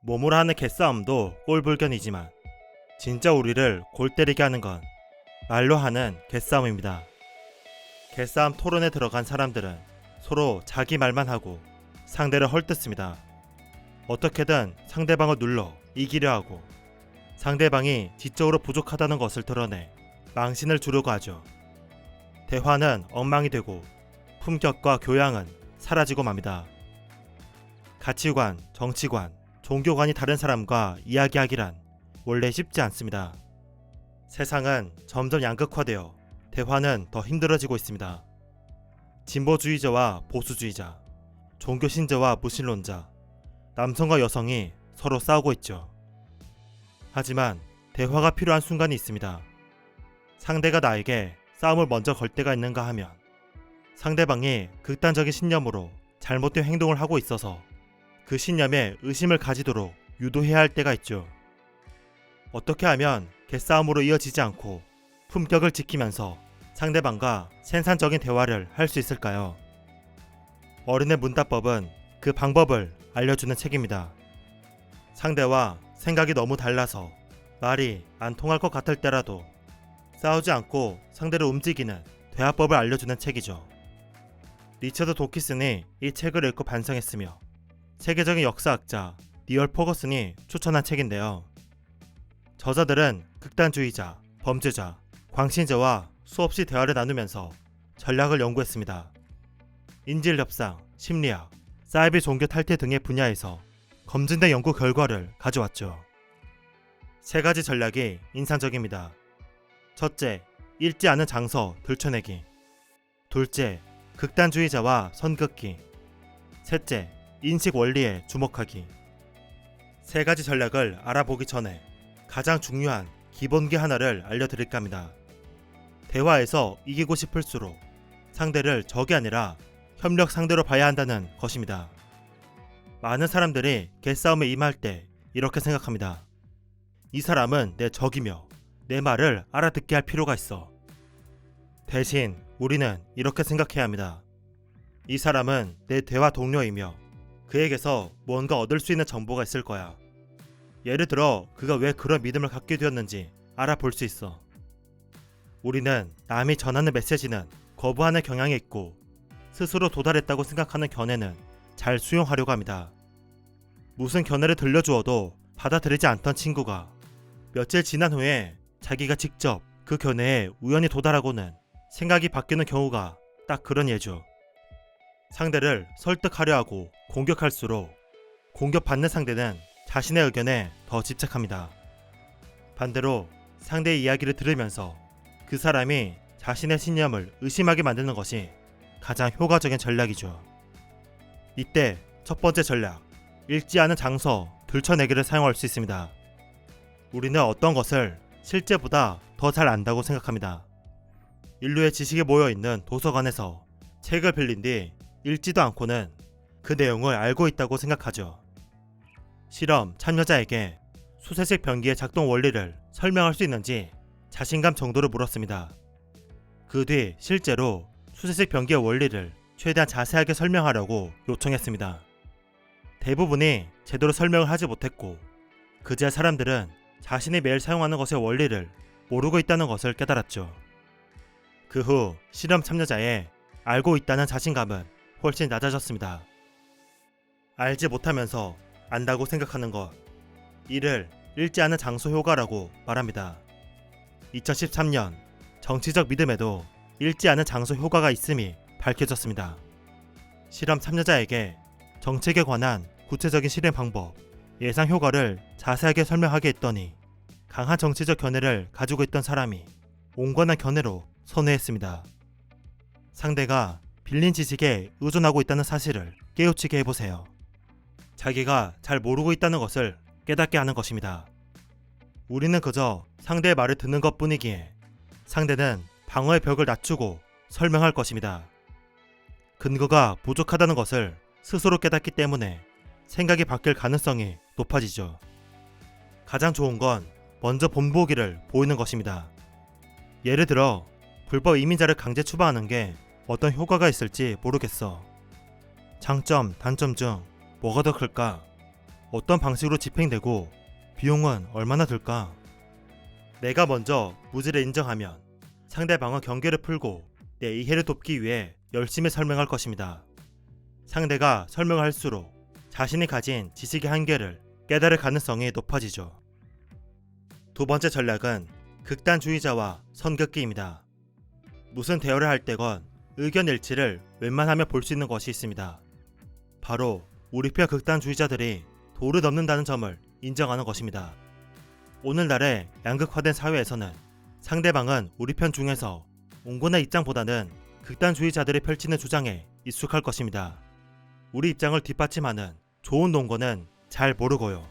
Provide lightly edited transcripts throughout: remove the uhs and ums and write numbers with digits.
몸으로 하는 개싸움도 꼴불견이지만 진짜 우리를 골 때리게 하는 건 말로 하는 개싸움입니다. 개싸움 토론에 들어간 사람들은 서로 자기 말만 하고 상대를 헐뜯습니다. 어떻게든 상대방을 눌러 이기려 하고 상대방이 지적으로 부족하다는 것을 드러내 망신을 주려고 하죠. 대화는 엉망이 되고 품격과 교양은 사라지고 맙니다. 가치관, 정치관, 종교관이 다른 사람과 이야기하기란 원래 쉽지 않습니다. 세상은 점점 양극화되어 대화는 더 힘들어지고 있습니다. 진보주의자와 보수주의자, 종교신자와 무신론자, 남성과 여성이 서로 싸우고 있죠. 하지만 대화가 필요한 순간이 있습니다. 상대가 나에게 싸움을 먼저 걸 때가 있는가 하면 상대방이 극단적인 신념으로 잘못된 행동을 하고 있어서 그 신념에 의심을 가지도록 유도해야 할 때가 있죠. 어떻게 하면 개싸움으로 이어지지 않고 품격을 지키면서 상대방과 생산적인 대화를 할 수 있을까요? 어른의 문답법은 그 방법을 알려주는 책입니다. 상대와 생각이 너무 달라서 말이 안 통할 것 같을 때라도 싸우지 않고 상대를 움직이는 대화법을 알려주는 책이죠. 리처드 도키슨이 이 책을 읽고 반성했으며 세계적인 역사학자 니얼 퍼거슨이 추천한 책인데요. 저자들은 극단주의자, 범죄자, 광신자와 수없이 대화를 나누면서 전략을 연구했습니다. 인질협상, 심리학, 사이비 종교 탈퇴 등의 분야에서 검증된 연구 결과를 가져왔죠. 세 가지 전략이 인상적입니다. 첫째, 읽지 않은 장서 들춰내기. 둘째, 극단주의자와 선긋기. 셋째, 인식 원리에 주목하기. 세 가지 전략을 알아보기 전에 가장 중요한 기본기 하나를 알려드릴까 합니다. 대화에서 이기고 싶을수록 상대를 적이 아니라 협력 상대로 봐야 한다는 것입니다. 많은 사람들이 개싸움에 임할 때 이렇게 생각합니다. 이 사람은 내 적이며 내 말을 알아듣게 할 필요가 있어. 대신 우리는 이렇게 생각해야 합니다. 이 사람은 내 대화 동료이며 그에게서 뭔가 얻을 수 있는 정보가 있을 거야. 예를 들어 그가 왜 그런 믿음을 갖게 되었는지 알아볼 수 있어. 우리는 남이 전하는 메시지는 거부하는 경향이 있고 스스로 도달했다고 생각하는 견해는 잘 수용하려고 합니다. 무슨 견해를 들려주어도 받아들이지 않던 친구가 며칠 지난 후에 자기가 직접 그 견해에 우연히 도달하고는 생각이 바뀌는 경우가 딱 그런 예죠. 상대를 설득하려 하고 공격할수록 공격받는 상대는 자신의 의견에 더 집착합니다. 반대로 상대의 이야기를 들으면서 그 사람이 자신의 신념을 의심하게 만드는 것이 가장 효과적인 전략이죠. 이때 첫 번째 전략, 읽지 않은 장서 들춰내기를 사용할 수 있습니다. 우리는 어떤 것을 실제보다 더 잘 안다고 생각합니다. 인류의 지식이 모여있는 도서관에서 책을 빌린 뒤 읽지도 않고는 그 내용을 알고 있다고 생각하죠. 실험 참여자에게 수세식 변기의 작동 원리를 설명할 수 있는지 자신감 정도를 물었습니다. 그 뒤 실제로 수세식 변기의 원리를 최대한 자세하게 설명하려고 요청했습니다. 대부분이 제대로 설명을 하지 못했고 그제야 사람들은 자신이 매일 사용하는 것의 원리를 모르고 있다는 것을 깨달았죠. 그 후 실험 참여자의 알고 있다는 자신감은 훨씬 낮아졌습니다. 알지 못하면서 안다고 생각하는 것, 이를 읽지 않은 장소 효과라고 말합니다. 2013년 정치적 믿음에도 읽지 않은 장소 효과가 있음이 밝혀졌습니다. 실험 참여자에게 정책에 관한 구체적인 실행 방법, 예상 효과를 자세하게 설명하게 했더니 강한 정치적 견해를 가지고 있던 사람이 온건한 견해로 선회했습니다. 상대가 빌린 지식에 의존하고 있다는 사실을 깨우치게 해보세요. 자기가 잘 모르고 있다는 것을 깨닫게 하는 것입니다. 우리는 그저 상대의 말을 듣는 것뿐이기에 상대는 방어의 벽을 낮추고 설명할 것입니다. 근거가 부족하다는 것을 스스로 깨닫기 때문에 생각이 바뀔 가능성이 높아지죠. 가장 좋은 건 먼저 본보기를 보이는 것입니다. 예를 들어 불법 이민자를 강제 추방하는 게 어떤 효과가 있을지 모르겠어. 장점, 단점 중 뭐가 더 클까? 어떤 방식으로 집행되고 비용은 얼마나 들까? 내가 먼저 무지를 인정하면 상대방은 경계를 풀고 내 이해를 돕기 위해 열심히 설명할 것입니다. 상대가 설명을 할수록 자신이 가진 지식의 한계를 깨달을 가능성이 높아지죠. 두 번째 전략은 극단주의자와 선긋기입니다. 무슨 대화를 할 때건 의견 일치를 웬만하면 볼 수 있는 것이 있습니다. 바로 우리 편 극단주의자들이 도를 넘는다는 점을 인정하는 것입니다. 오늘날의 양극화된 사회에서는 상대방은 우리 편 중에서 온건의 입장보다는 극단주의자들이 펼치는 주장에 익숙할 것입니다. 우리 입장을 뒷받침하는 좋은 논거는 잘 모르고요.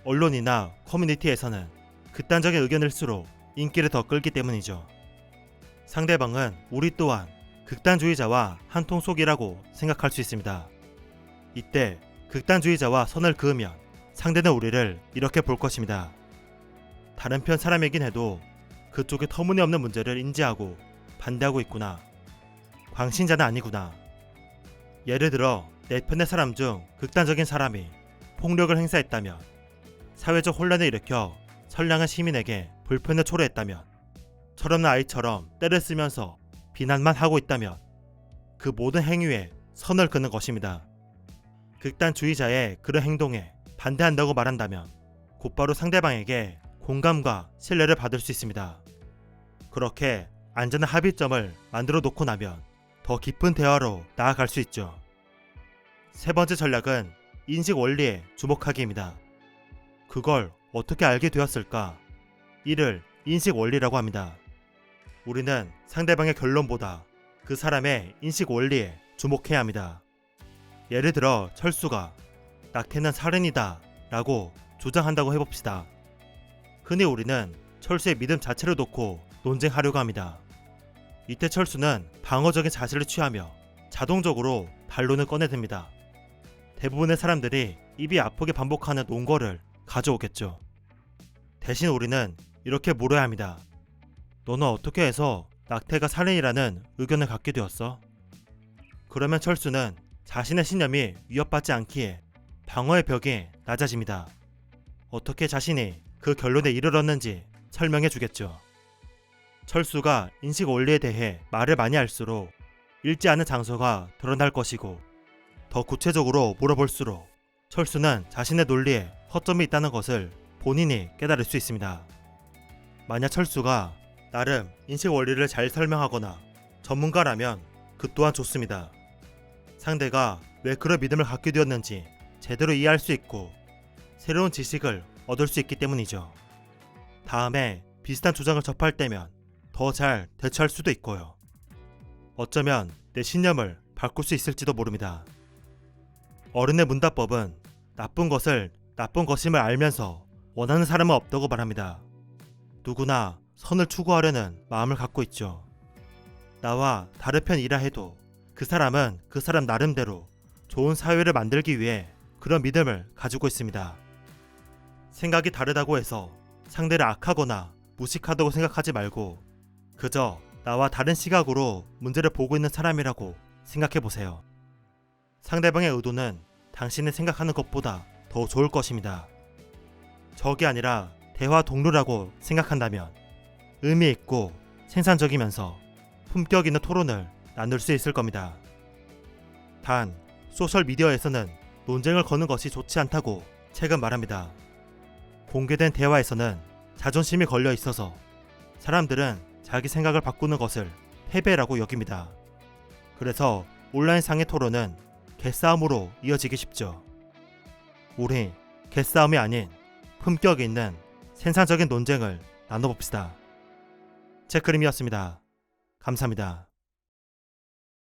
언론이나 커뮤니티에서는 극단적인 의견일수록 인기를 더 끌기 때문이죠. 상대방은 우리 또한 극단주의자와 한 통 속이라고 생각할 수 있습니다. 이때 극단주의자와 선을 그으면 상대는 우리를 이렇게 볼 것입니다. 다른 편 사람이긴 해도 그쪽이 터무니없는 문제를 인지하고 반대하고 있구나. 광신자는 아니구나. 예를 들어 내 편의 사람 중 극단적인 사람이 폭력을 행사했다면, 사회적 혼란을 일으켜 선량한 시민에게 불편을 초래했다면, 철없는 아이처럼 때를 쓰면서 비난만 하고 있다면 그 모든 행위에 선을 그는 것입니다. 극단주의자의 그런 행동에 반대한다고 말한다면 곧바로 상대방에게 공감과 신뢰를 받을 수 있습니다. 그렇게 안전한 합의점을 만들어 놓고 나면 더 깊은 대화로 나아갈 수 있죠. 세 번째 전략은 인식 원리에 주목하기입니다. 그걸 어떻게 알게 되었을까? 이를 인식 원리라고 합니다. 우리는 상대방의 결론보다 그 사람의 인식 원리에 주목해야 합니다. 예를 들어 철수가 낙태는 살인이다 라고 주장한다고 해봅시다. 흔히 우리는 철수의 믿음 자체를 놓고 논쟁하려고 합니다. 이때 철수는 방어적인 자세를 취하며 자동적으로 반론을 꺼내듭니다. 대부분의 사람들이 입이 아프게 반복하는 논거를 가져오겠죠. 대신 우리는 이렇게 물어야 합니다. 너는 어떻게 해서 낙태가 살인이라는 의견을 갖게 되었어? 그러면 철수는 자신의 신념이 위협받지 않기에 방어의 벽이 낮아집니다. 어떻게 자신이 그 결론에 이르렀는지 설명해 주겠죠. 철수가 인식 원리에 대해 말을 많이 할수록 읽지 않은 장소가 드러날 것이고, 더 구체적으로 물어볼수록 철수는 자신의 논리에 허점이 있다는 것을 본인이 깨달을 수 있습니다. 만약 철수가 나름 인식 원리를 잘 설명하거나 전문가라면 그 또한 좋습니다. 상대가 왜 그런 믿음을 갖게 되었는지 제대로 이해할 수 있고 새로운 지식을 얻을 수 있기 때문이죠. 다음에 비슷한 주장을 접할 때면 더 잘 대처할 수도 있고요. 어쩌면 내 신념을 바꿀 수 있을지도 모릅니다. 어른의 문답법은 나쁜 것을 나쁜 것임을 알면서 원하는 사람은 없다고 말합니다. 누구나 선을 추구하려는 마음을 갖고 있죠. 나와 다른 편이라 해도 그 사람은 그 사람 나름대로 좋은 사회를 만들기 위해 그런 믿음을 가지고 있습니다. 생각이 다르다고 해서 상대를 악하거나 무식하다고 생각하지 말고 그저 나와 다른 시각으로 문제를 보고 있는 사람이라고 생각해보세요. 상대방의 의도는 당신이 생각하는 것보다 더 좋을 것입니다. 적이 아니라 대화 동료라고 생각한다면 의미 있고 생산적이면서 품격 있는 토론을 나눌 수 있을 겁니다. 단, 소셜미디어에서는 논쟁을 거는 것이 좋지 않다고 책은 말합니다. 공개된 대화에서는 자존심이 걸려 있어서 사람들은 자기 생각을 바꾸는 것을 패배라고 여깁니다. 그래서 온라인상의 토론은 개싸움으로 이어지기 쉽죠. 우리 개싸움이 아닌 품격 있는 생산적인 논쟁을 나눠봅시다. 체크림이었습니다. 감사합니다.